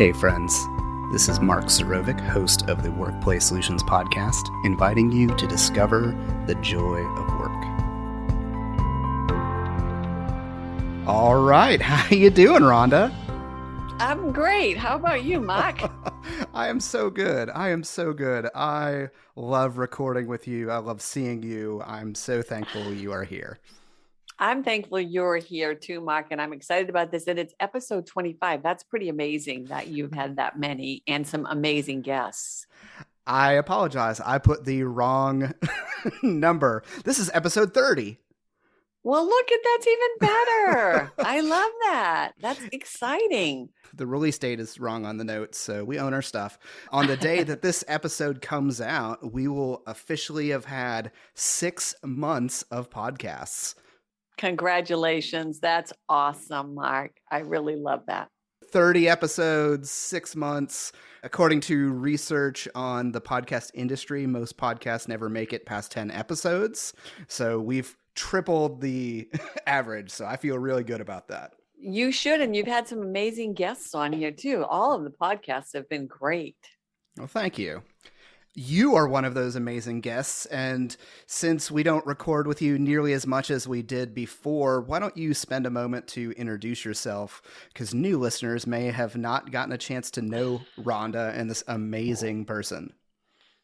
Hey friends, this is Mark Suroviec, host of the Workplace Solutions podcast, inviting you to discover the joy of work. All right, how you doing, Rhonda? I'm great. How about you, Mark? I am so good. I love recording with you. I love seeing you. I'm so thankful you are here. I'm thankful you're here too, Mark, and I'm excited about this. And it's episode 25. That's pretty amazing that you've had that many and some amazing guests. I apologize. I put the wrong number. This is episode 30. Well, look, that's even better. I love that. That's exciting. The release date is wrong on the notes, so we own our stuff. On the day that this episode comes out, we will officially have had 6 months of podcasts. Congratulations. That's awesome, Mark. I really love that. 30 episodes, 6 months. According to research on the podcast industry, most podcasts never make it past 10 episodes. So we've tripled the average. So I feel really good about that. You should. And you've had some amazing guests on here too. All of the podcasts have been great. Well, thank you. You are one of those amazing guests, and since we don't record with you nearly as much as we did before, why don't you spend a moment to introduce yourself, because new listeners may have not gotten a chance to know Rhonda and this amazing person.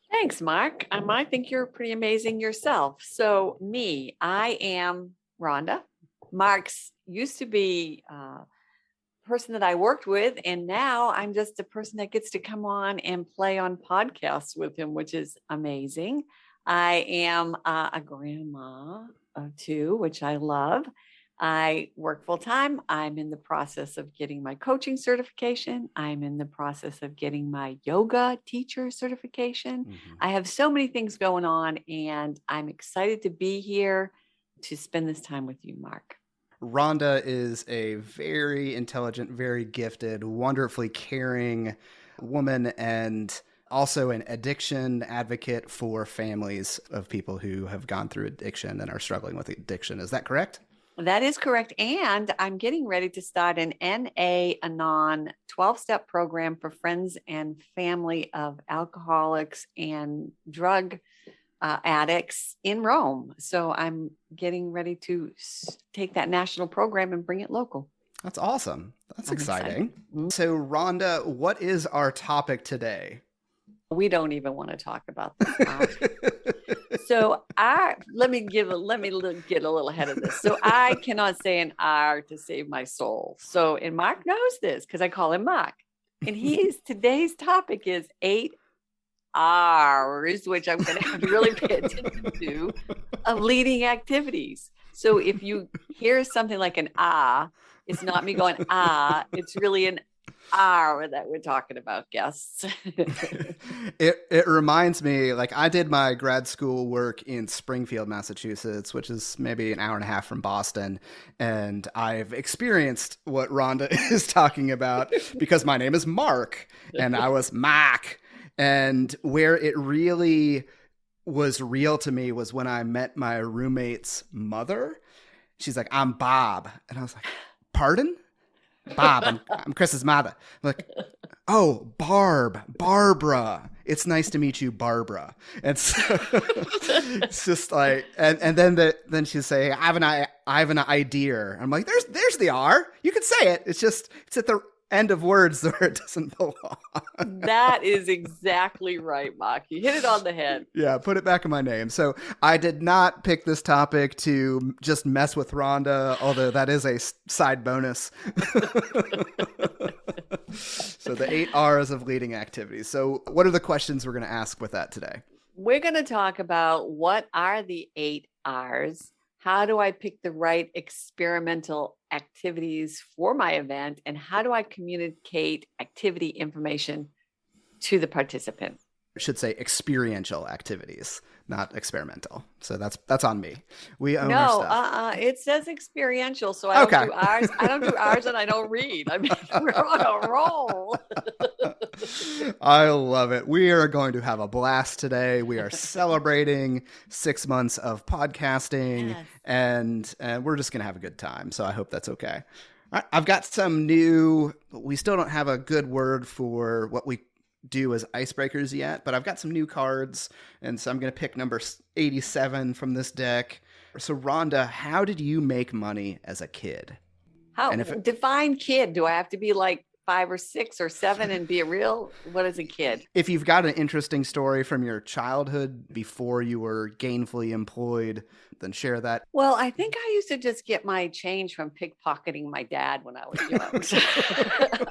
Thanks, Mark. I think you're pretty amazing yourself. So I am Rhonda. Mark's used to be person that I worked with, and now I'm just a person that gets to come on and play on podcasts with him, which is amazing. I am a grandma of 2, which I love. I work full time. I'm in the process of getting my coaching certification. I'm in the process of getting my yoga teacher certification. Mm-hmm. I have so many things going on, and I'm excited to be here to spend this time with you, Mark. Rhonda is a very intelligent, very gifted, wonderfully caring woman, and also an addiction advocate for families of people who have gone through addiction and are struggling with addiction. Is that correct? That is correct. And I'm getting ready to start an NA-Anon 12-step program for friends and family of alcoholics and drug addicts in Rome. So I'm getting ready to take that national program and bring it local. That's awesome. That's exciting. Mm-hmm. So Rhonda, what is our topic today? We don't even want to talk about this. So let me get a little ahead of this. So I cannot say an R to save my soul. So, and Mark knows this because I call him Mark. And today's topic is 8 R's, which I'm going to have to really pay attention to, of leading activities. So if you hear something like an it's not me going it's really an R that we're talking about, guests. It reminds me, like, I did my grad school work in Springfield, Massachusetts, which is maybe an hour and a half from Boston. And I've experienced what Rhonda is talking about because my name is Mark and I was Mark. And where it really was real to me was when I met my roommate's mother. She's like, I'm Bob. And I was like, pardon? Bob, I'm Chris's mother. I'm like, oh, Barbara. It's nice to meet you, Barbara. And so it's just like, and then she'd say, I have an idea. I'm like, there's the R. You can say it. It's at the end of words where it doesn't belong. That is exactly right, Mark. You hit it on the head. Yeah, put it back in my name. So I did not pick this topic to just mess with Rhonda, although that is a side bonus. So the 8 R's of leading activities. So what are the questions we're going to ask with that today? We're going to talk about what are the 8 R's. How do I pick the right experimental activities for my event? And how do I communicate activity information to the participant? I should say experiential activities, not experimental. So that's on me. We own our stuff. It says experiential. So I don't do R's. I don't do R's and I don't read. I mean, we're on a roll. I love it. We are going to have a blast today. We are celebrating 6 months of podcasting, yes. and we're just going to have a good time. So I hope that's okay. I've got some new, we still don't have a good word for what we do as icebreakers yet, but I've got some new cards. And so I'm going to pick number 87 from this deck. So, Rhonda, how did you make money as a kid? How And if it, define kid? Do I have to be like 5 or 6 or 7 and be a real? What is a kid? if you've got an interesting story from your childhood before you were gainfully employed, then share that. Well, I think I used to just get my change from pickpocketing my dad when I was young. So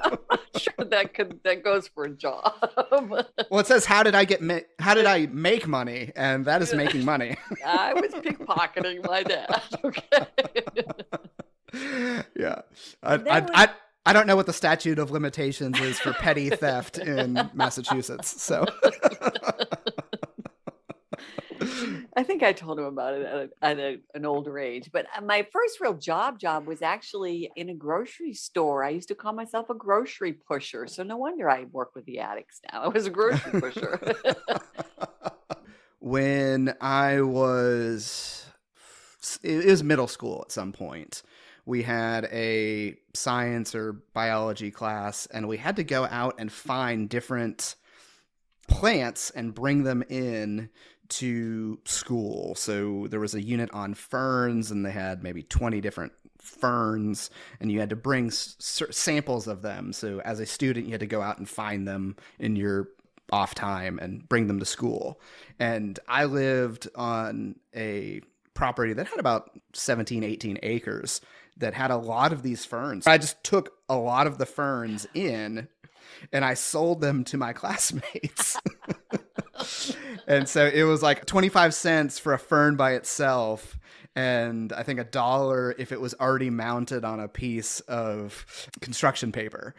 I'm not sure that goes for a job. Well, it says how did I make money, and that is making money. I was pickpocketing my dad. Okay. Yeah, That I don't know what the statute of limitations is for petty theft in Massachusetts. So I think I told him about it at an older age. But my first real job was actually in a grocery store. I used to call myself a grocery pusher. So no wonder I work with the addicts now. I was a grocery pusher. when I was, it was middle school at some point. We had a science or biology class, and we had to go out and find different plants and bring them in to school. So there was a unit on ferns, and they had maybe 20 different ferns, and you had to bring samples of them. So as a student, you had to go out and find them in your off time and bring them to school. And I lived on a property that had about 17, 18 acres that had a lot of these ferns. I just took a lot of the ferns in and I sold them to my classmates. And so it was like 25 cents for a fern by itself. And I think $1 if it was already mounted on a piece of construction paper.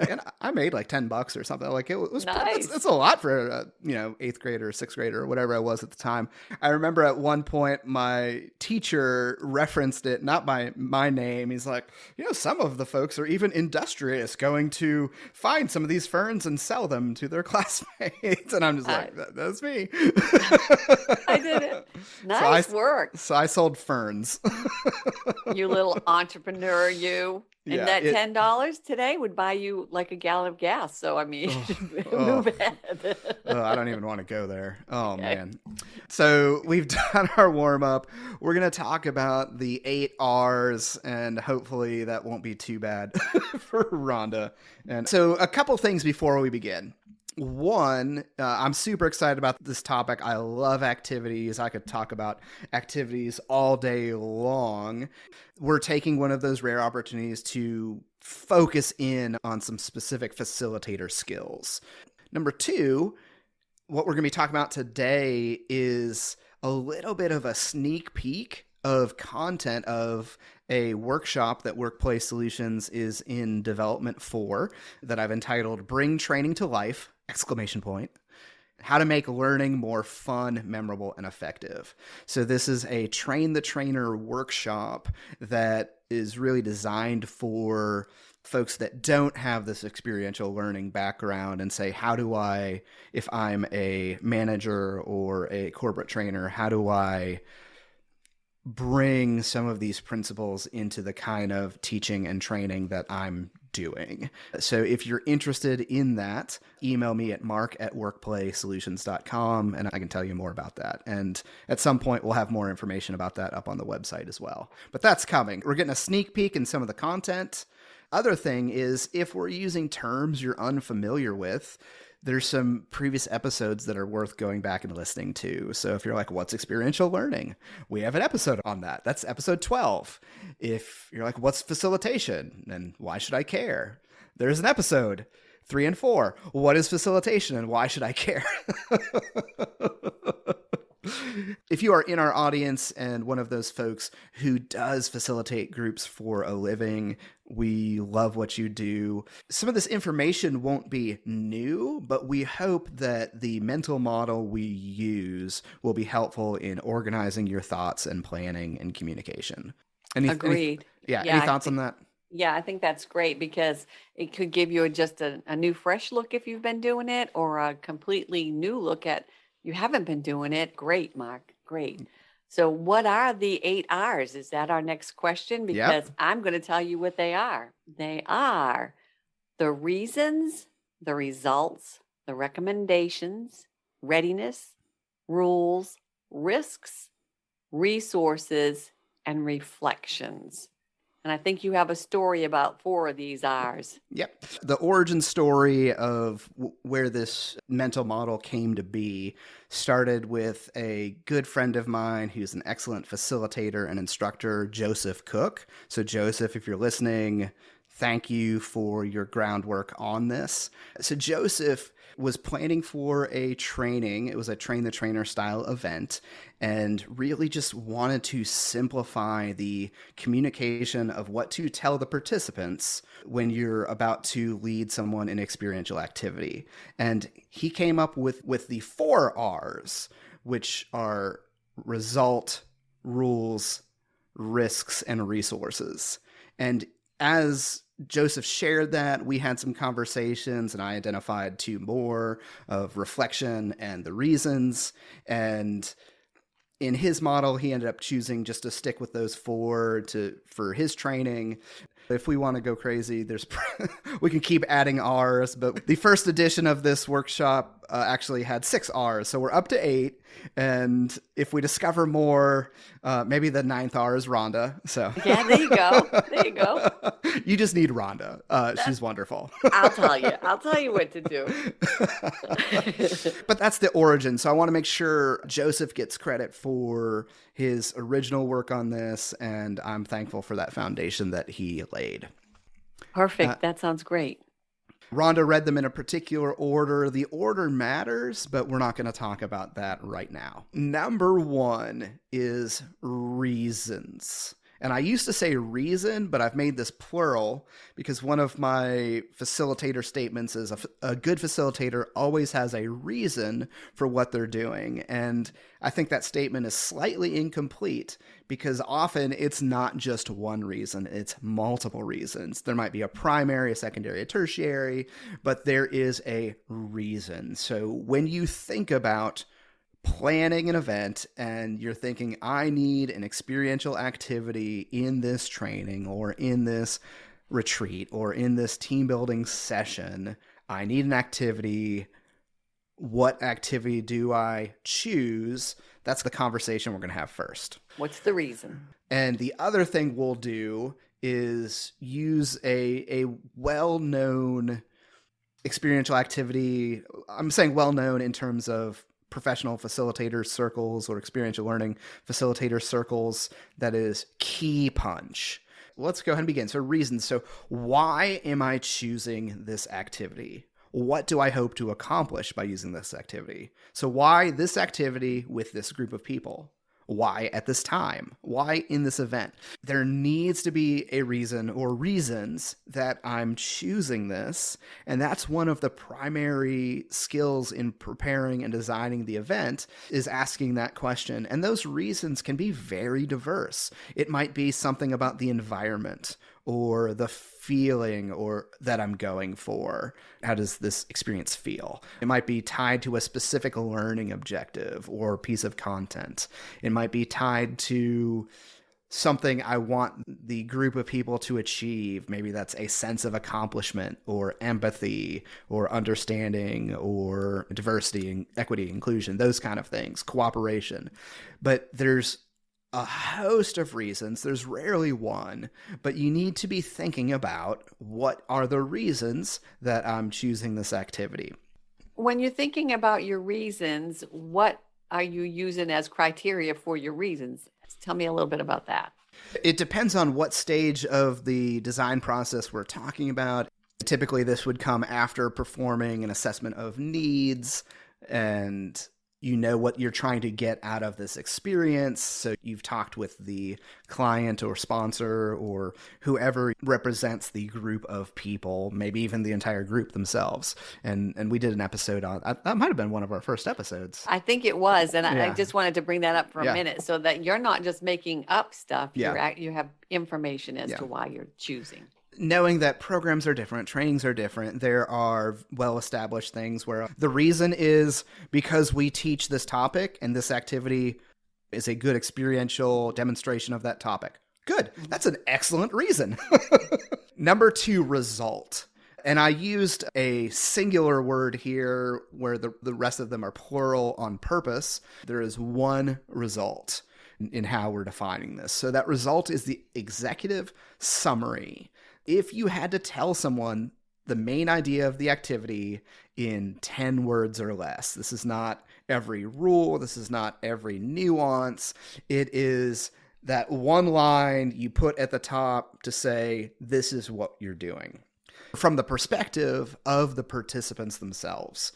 And I made like $10 or something. Like it was, Nice. that's a lot for a, 8th grader or 6th grader or whatever I was at the time. I remember at one point my teacher referenced it, not by my name. He's like, some of the folks are even industrious, going to find some of these ferns and sell them to their classmates. And I'm just like, that's me. I did it. Nice work. So I sold ferns. You little entrepreneur, you. And Yeah, that $10 today would buy you like a gallon of gas. So, I mean, move ahead. I don't even want to go there. Oh, Okay. man. So we've done our warm up. We're going to talk about the 8 R's, and hopefully that won't be too bad for Rhonda. And so a couple things before we begin. One, I'm super excited about this topic. I love activities. I could talk about activities all day long. We're taking one of those rare opportunities to focus in on some specific facilitator skills. Number 2, what we're going to be talking about today is a little bit of a sneak peek of content of a workshop that Workplace Solutions is in development for, that I've entitled Bring Training to Life! How to make learning more fun, memorable, and effective. So this is a train the trainer workshop that is really designed for folks that don't have this experiential learning background and say, how do I, if I'm a manager or a corporate trainer, how do I bring some of these principles into the kind of teaching and training that I'm doing. So if you're interested in that, email me at mark@workplaysolutions.com and I can tell you more about that. And at some point, we'll have more information about that up on the website as well. But that's coming. We're getting a sneak peek in some of the content. Other thing is, if we're using terms you're unfamiliar with, there's some previous episodes that are worth going back and listening to. So if you're like, what's experiential learning? We have an episode on that. That's episode 12. If you're like, what's facilitation? And why should I care? There's an episode 3 and 4. What is facilitation and why should I care? If you are in our audience and one of those folks who does facilitate groups for a living, we love what you do. Some of this information won't be new, but we hope that the mental model we use will be helpful in organizing your thoughts and planning and communication. Agreed. Any thoughts on that? Yeah, I think that's great because it could give you just a new, fresh look if you've been doing it, or a completely new look at you haven't been doing it. Great, Mark. Great. So, what are the 8 R's? Is that our next question? Because Yep. I'm going to tell you what they are. They are the reasons, the results, the recommendations, readiness, rules, risks, resources, and reflections. And I think you have a story about 4 of these R's. Yep. The origin story of where this mental model came to be started with a good friend of mine who's an excellent facilitator and instructor, Joseph Cook. So, Joseph, if you're listening, thank you for your groundwork on this. So, Joseph was planning for a training. It was a train the trainer style event, and really just wanted to simplify the communication of what to tell the participants when you're about to lead someone in experiential activity. And he came up with the 4 R's, which are result, rules, risks, and resources. And as Joseph shared that, we had some conversations, and I identified 2 more of reflection and the reasons. And in his model, he ended up choosing just to stick with those 4 for his training. If we want to go crazy, we can keep adding R's, but the first edition of this workshop actually had 6 R's, so we're up to 8. And if we discover more, maybe the 9th R is Rhonda. So yeah, there you go. There you go. You just need Rhonda. She's wonderful. I'll tell you what to do. But that's the origin. So I want to make sure Joseph gets credit for his original work on this, and I'm thankful for that foundation that he laid. Perfect. That sounds great. Rhonda read them in a particular order. The order matters, but we're not going to talk about that right now. Number 1 is reasons. And I used to say reason, but I've made this plural because one of my facilitator statements is a good facilitator always has a reason for what they're doing. And I think that statement is slightly incomplete because often it's not just one reason, it's multiple reasons. There might be a primary, a secondary, a tertiary, but there is a reason. So when you think about planning an event and you're thinking, I need an experiential activity in this training or in this retreat or in this team building session, I need an activity. What activity do I choose? That's the conversation we're going to have first. What's the reason? And the other thing we'll do is use a well-known experiential activity. I'm saying well-known in terms of professional facilitator circles or experiential learning facilitator circles, that is Keypunch. Let's go ahead and begin. So reasons. So why am I choosing this activity? What do I hope to accomplish by using this activity? So why this activity with this group of people? Why at this time? Why in this event? There needs to be a reason or reasons that I'm choosing this. And that's one of the primary skills in preparing and designing the event, is asking that question. And those reasons can be very diverse. It might be something about the environment or the feeling or that I'm going for. How does this experience feel? It might be tied to a specific learning objective or piece of content. It might be tied to something I want the group of people to achieve. Maybe that's a sense of accomplishment or empathy or understanding or diversity, equity, inclusion, those kind of things, cooperation. But there's a host of reasons. There's rarely one, but you need to be thinking about what are the reasons that I'm choosing this activity. When you're thinking about your reasons, what are you using as criteria for your reasons? Tell me a little bit about that. It depends on what stage of the design process we're talking about. Typically, this would come after performing an assessment of needs, and you know what you're trying to get out of this experience. So you've talked with the client or sponsor or whoever represents the group of people, maybe even the entire group themselves. And we did an episode on that. Might have been one of our first episodes. I think it was. And Yeah. I just wanted to bring that up for a minute so that you're not just making up stuff. Yeah. You have information as to why you're choosing. Knowing that programs are different, trainings are different, there are well-established things where the reason is because we teach this topic and this activity is a good experiential demonstration of that topic. Good. That's an excellent reason. Number 2, result. And I used a singular word here where the rest of them are plural on purpose. There is one result in how we're defining this. So that result is the executive summary. If you had to tell someone the main idea of the activity in 10 words or less, this is not every rule, this is not every nuance, it is that one line you put at the top to say, this is what you're doing. From the perspective of the participants themselves.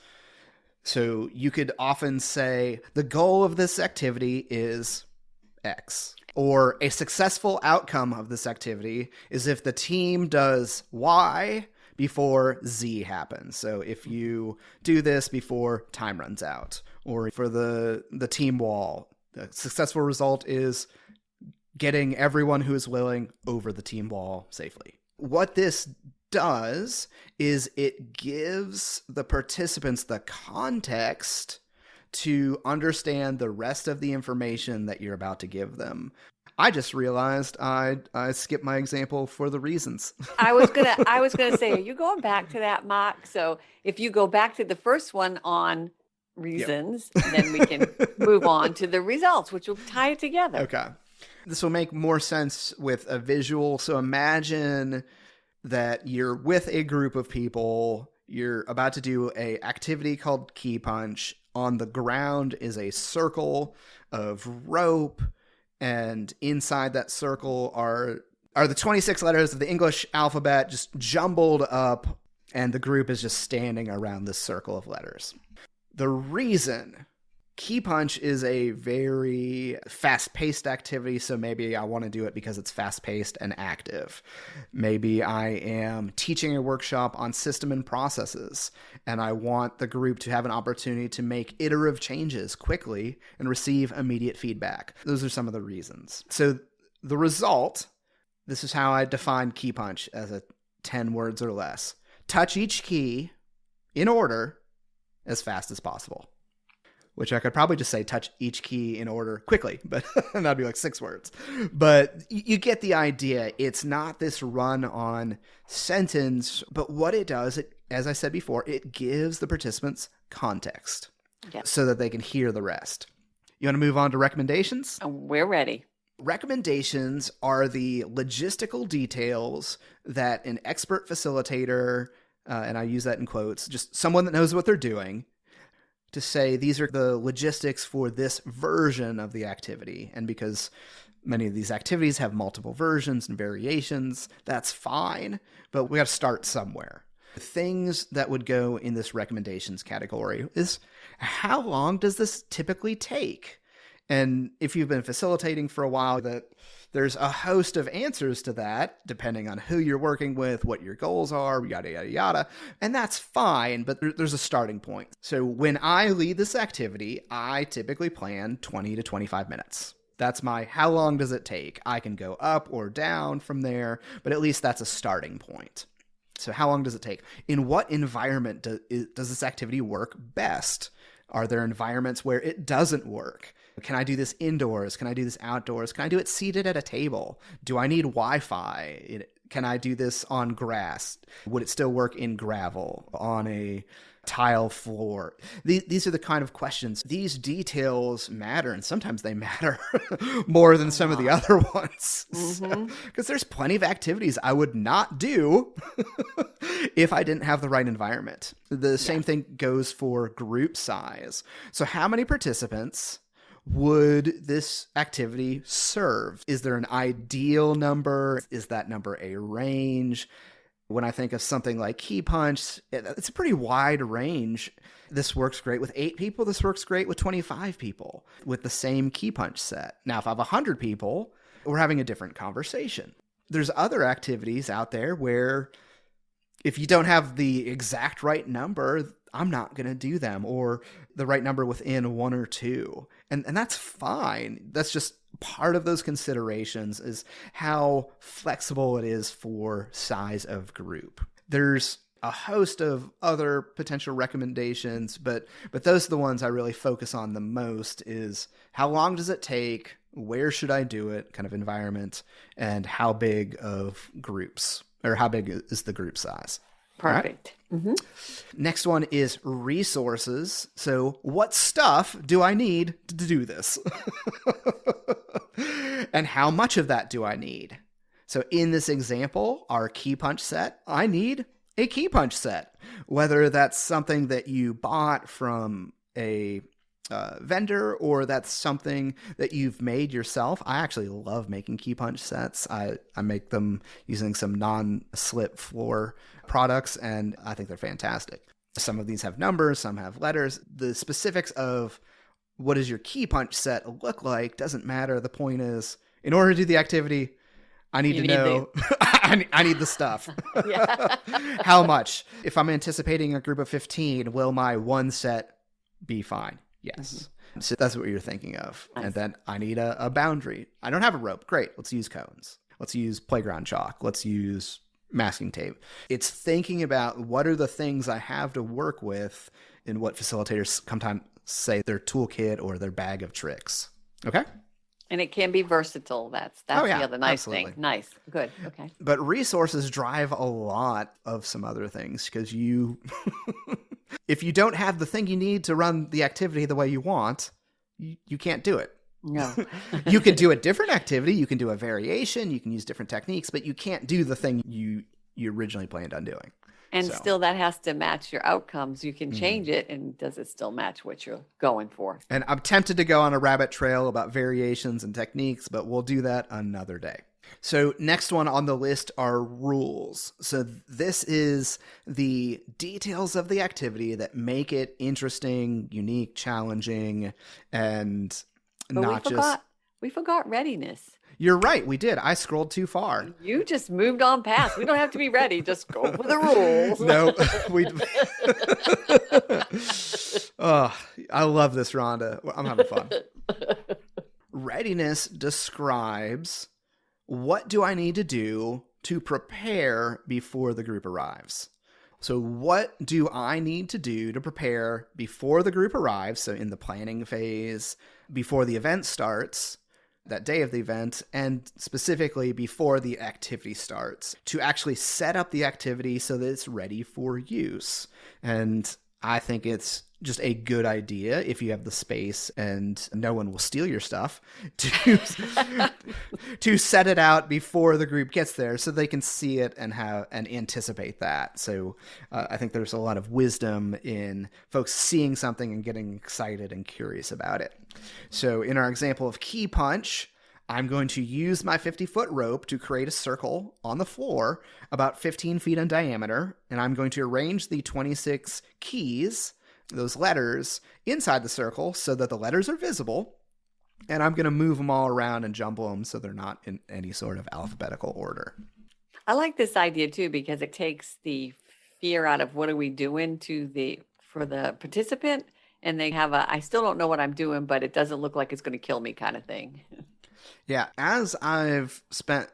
So you could often say, the goal of this activity is X. Or a successful outcome of this activity is if the team does Y before Z happens. So if you do this before time runs out. Or for the team wall, the successful result is getting everyone who is willing over the team wall safely. What this does is it gives the participants the context to understand the rest of the information that you're about to give them. I just realized I skipped my example for the reasons. I was gonna say, are you going back to that, Mark? So if you go back to the first one on reasons, then we can move on to the results, which will tie it together. Okay. This will make more sense with a visual. So imagine that you're with a group of people. You're about to do an activity called Keypunch. On the ground is a circle of rope, and inside that circle are the 26 letters of the English alphabet just jumbled up, and the group is just standing around this circle of letters. The reason Keypunch is a very fast-paced activity, so maybe I want to do it because it's fast-paced and active. Maybe I am teaching a workshop on system and processes, and I want the group to have an opportunity to make iterative changes quickly and receive immediate feedback. Those are some of the reasons. So the result, this is how I define Keypunch as a 10 words or less. Touch each key in order as fast as possible. Which I could probably just say touch each key in order quickly, but that'd be like 6 words. But you get the idea. It's not this run-on sentence, but what it does, as I said before, it gives the participants context so that they can hear the rest. You want to move on to recommendations? We're ready. Recommendations are the logistical details that an expert facilitator, and I use that in quotes, just someone that knows what they're doing, to say these are the logistics for this version of the activity. And because many of these activities have multiple versions and variations, that's fine, but we got to start somewhere. The things that would go in this recommendations category is, how long does this typically take? And if you've been facilitating for a while, that there's a host of answers to that, depending on who you're working with, what your goals are, yada, yada, yada. And that's fine, but there's a starting point. So when I lead this activity, I typically plan 20 to 25 minutes. That's my, how long does it take? I can go up or down from there, but at least that's a starting point. So how long does it take? In what environment does this activity work best? Are there environments where it doesn't work? Can I do this indoors? Can I do this outdoors? Can I do it seated at a table? Do I need Wi-Fi? Can I do this on grass? Would it still work in gravel, on a tile floor? These are the kind of questions. These details matter, and sometimes they matter more than some of the other ones. Because there's plenty of activities I would not do if I didn't have the right environment. The same thing goes for group size. So how many participants would this activity serve? Is there an ideal number? Is that number a range? When I think of something like Keypunch, it's a pretty wide range. This works great with 8 people. This works great with 25 people with the same Keypunch set. Now, if I have 100 people, we're having a different conversation. There's other activities out there where if you don't have the exact right number, I'm not going to do them, or the right number within 1 or 2. And that's fine. That's just part of those considerations, is how flexible it is for size of group. There's a host of other potential recommendations, but those are the ones I really focus on the most. Is how long does it take, where should I do it, kind of environment, and how big of groups, or how big is the group size. Perfect. Right? Mm-hmm. Next one is resources. So what stuff do I need to do this? And how much of that do I need? So in this example, our Keypunch set, I need a Keypunch set. Whether that's something that you bought from a vendor or that's something that you've made yourself. I actually love making Keypunch sets. I make them using some non-slip floor products, and I think they're fantastic. Some of these have numbers, some have letters. The specifics of what does your Keypunch set look like doesn't matter. The point is, in order to do the activity, I need to know. I need the stuff. How much? If I'm anticipating a group of 15, will my one set be fine? Yes. Mm-hmm. So that's what you're thinking of. Nice. And then I need a boundary. I don't have a rope. Great. Let's use cones. Let's use playground chalk. Let's use masking tape. It's thinking about what are the things I have to work with in what facilitators sometimes say their toolkit or their bag of tricks. Okay? And it can be versatile. That's the other nice thing. Nice. Good. Okay. But resources drive a lot of some other things because if you don't have the thing you need to run the activity the way you want, you can't do it. No. You can do a different activity. You can do a variation. You can use different techniques, but you can't do the thing you originally planned on doing. And still that has to match your outcomes. You can change it, and does it still match what you're going for? And I'm tempted to go on a rabbit trail about variations and techniques, but we'll do that another day. So next one on the list are rules. So this is the details of the activity that make it interesting, unique, challenging, and we forgot readiness. You're right. We did. I scrolled too far. You just moved on past. We don't have to be ready. Just go for the rules. No, I love this, Rhonda. I'm having fun. Readiness describes what do I need to do to prepare before the group arrives. So what do I need to do to prepare before the group arrives? So in the planning phase, before the event starts, that day of the event, and specifically before the activity starts, to actually set up the activity so that it's ready for use. And I think it's just a good idea, if you have the space and no one will steal your stuff, to set it out before the group gets there so they can see it and anticipate that. So I think there's a lot of wisdom in folks seeing something and getting excited and curious about it. So in our example of Keypunch, I'm going to use my 50-foot rope to create a circle on the floor about 15 feet in diameter, and I'm going to arrange the 26 keys, those letters, inside the circle so that the letters are visible, and I'm going to move them all around and jumble them so they're not in any sort of alphabetical order. I like this idea too because it takes the fear out of what are we doing for the participant, and they have I still don't know what I'm doing, but it doesn't look like it's going to kill me kind of thing. Yeah, as I've spent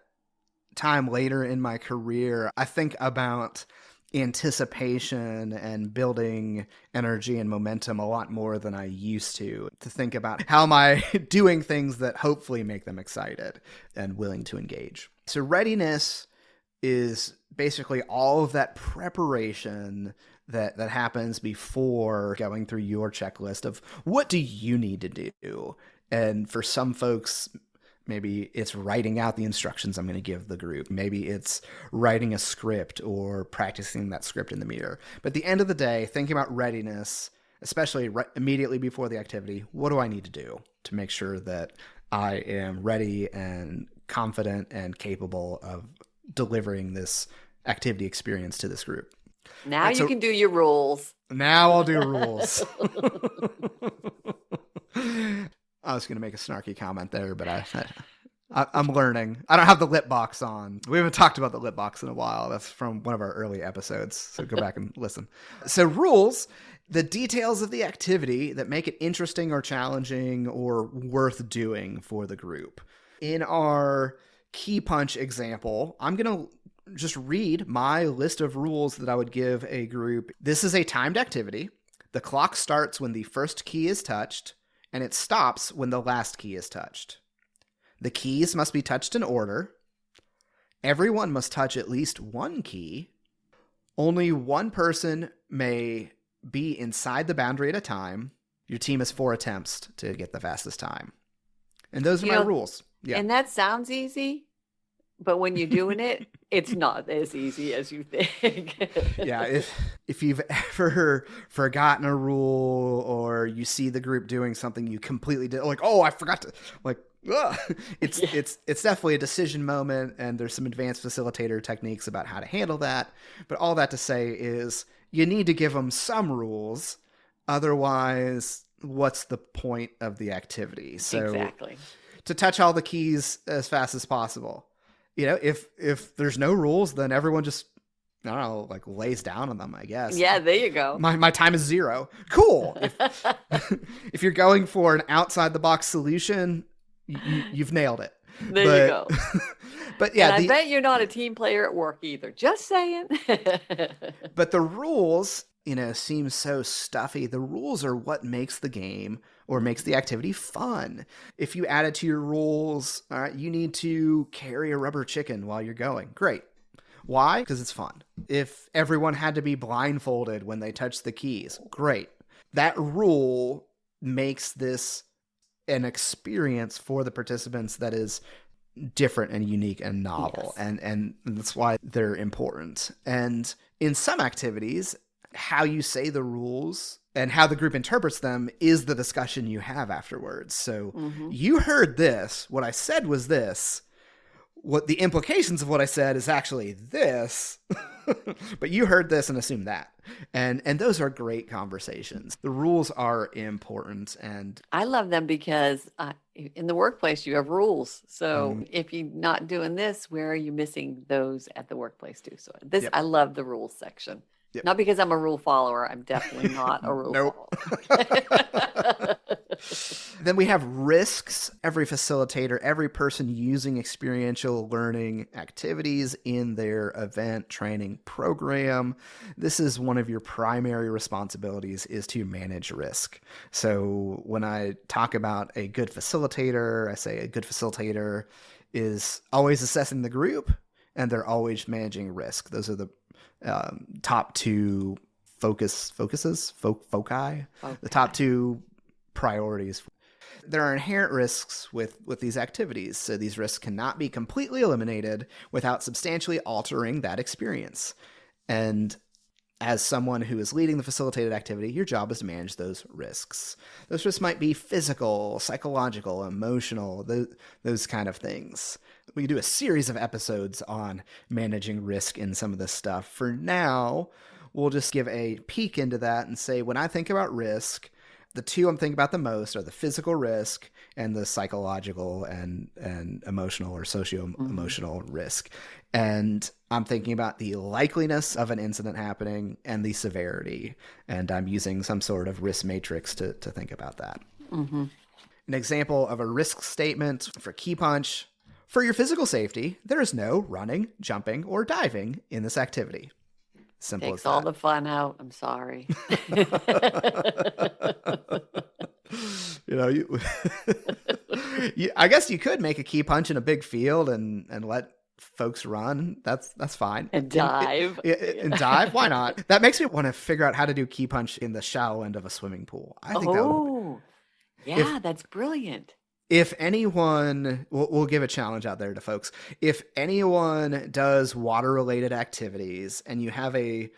time later in my career, I think about anticipation and building energy and momentum a lot more than I used to think about how am I doing things that hopefully make them excited and willing to engage. So readiness is basically all of that preparation that happens before going through your checklist of what do you need to do. And for some folks, maybe it's writing out the instructions I'm going to give the group. Maybe it's writing a script or practicing that script in the mirror. But at the end of the day, thinking about readiness, especially immediately before the activity, what do I need to do to make sure that I am ready and confident and capable of delivering this activity experience to this group? Now you can do your rules. Now I'll do rules. I was going to make a snarky comment there, but I'm learning. I don't have the lip box on. We haven't talked about the lip box in a while. That's from one of our early episodes, so go back and listen. So rules, the details of the activity that make it interesting or challenging or worth doing for the group. In our Keypunch example, I'm going to just read my list of rules that I would give a group. This is a timed activity. The clock starts when the first key is touched, and it stops when the last key is touched. The keys must be touched in order. Everyone must touch at least one key. Only one person may be inside the boundary at a time. Your team has 4 attempts to get the fastest time. And those are my rules. Yeah. And that sounds easy, but when you're doing it, it's not as easy as you think. Yeah, if you've ever forgotten a rule, or you see the group doing something you completely did, like, oh, I forgot to, like, ugh. It's definitely a decision moment, and there's some advanced facilitator techniques about how to handle that. But all that to say is you need to give them some rules. Otherwise, what's the point of the activity? So exactly. To touch all the keys as fast as possible. You know, if there's no rules, then everyone just, I don't know, like lays down on them, I guess. Yeah, there you go. My time is 0. Cool. If you're going for an outside the box solution, you've nailed it. There you go. But yeah, and I bet you're not a team player at work either. Just saying. But the rules, seem so stuffy. The rules are what makes the game or makes the activity fun. If you add it to your rules, all right, you need to carry a rubber chicken while you're going. Great. Why? Because it's fun. If everyone had to be blindfolded when they touch the keys, great. That rule makes this an experience for the participants that is different and unique and novel. Yes. And that's why they're important. And in some activities, how you say the rules and how the group interprets them is the discussion you have afterwards. So you heard this. What I said was this. What the implications of what I said is actually this. But you heard this and assumed that. And those are great conversations. The rules are important. And I love them because in the workplace, you have rules. So if you're not doing this, where are you missing those at the workplace too? So I love the rules section. Yep. Not because I'm a rule follower. I'm definitely not a rule follower. Then we have risks. Every facilitator, every person using experiential learning activities in their event training program. This is one of your primary responsibilities, is to manage risk. So when I talk about a good facilitator, I say a good facilitator is always assessing the group, and they're always managing risk. Those are the top 2 foci, the top 2 priorities. There are inherent risks with these activities, so these risks cannot be completely eliminated without substantially altering that experience. And as someone who is leading the facilitated activity, your job is to manage those risks. Those risks might be physical, psychological, emotional, those kind of things. We can do a series of episodes on managing risk in some of this stuff. For now, we'll just give a peek into that and say, when I think about risk, the 2 I'm thinking about the most are the physical risk and the psychological and emotional or socio-emotional risk. And I'm thinking about the likeliness of an incident happening and the severity. And I'm using some sort of risk matrix to think about that. An example of a risk statement for Keypunch: for your physical safety, there is no running, jumping, or diving in this activity. Simple Takes as that. all the fun out. I'm sorry. I guess you could make a Keypunch in a big field and let folks run. That's fine. And dive. And dive. Why not? That makes me want to figure out how to do Keypunch in the shallow end of a swimming pool. I think that's brilliant. If anyone, we'll give a challenge out there to folks. If anyone does water-related activities and you have a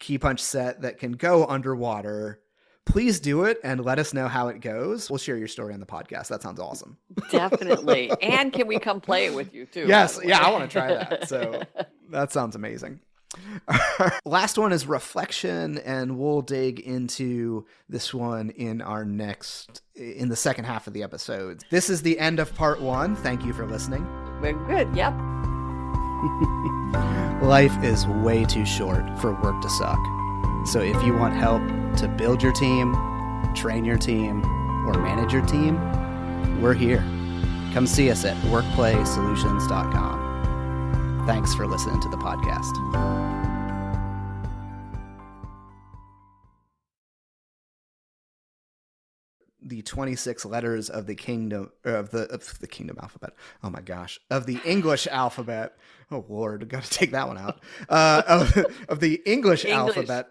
Keypunch set that can go underwater, please do it and let us know how it goes. We'll share your story on the podcast. That sounds awesome. Definitely. And can we come play it with you too? Yes. Yeah, I want to try that. So that sounds amazing. Last one is reflection, and we'll dig into this one in the second half of the episode. This is the end of part 1. Thank you for listening. We're good. Yep. Life is way too short for work to suck. So if you want help to build your team, train your team, or manage your team, we're here. Come see us at workplaysolutions.com. Thanks for listening to the podcast. The 26 letters of the kingdom of the kingdom alphabet. Oh my gosh, of the English alphabet. Oh Lord, got to take that one out. Of the English alphabet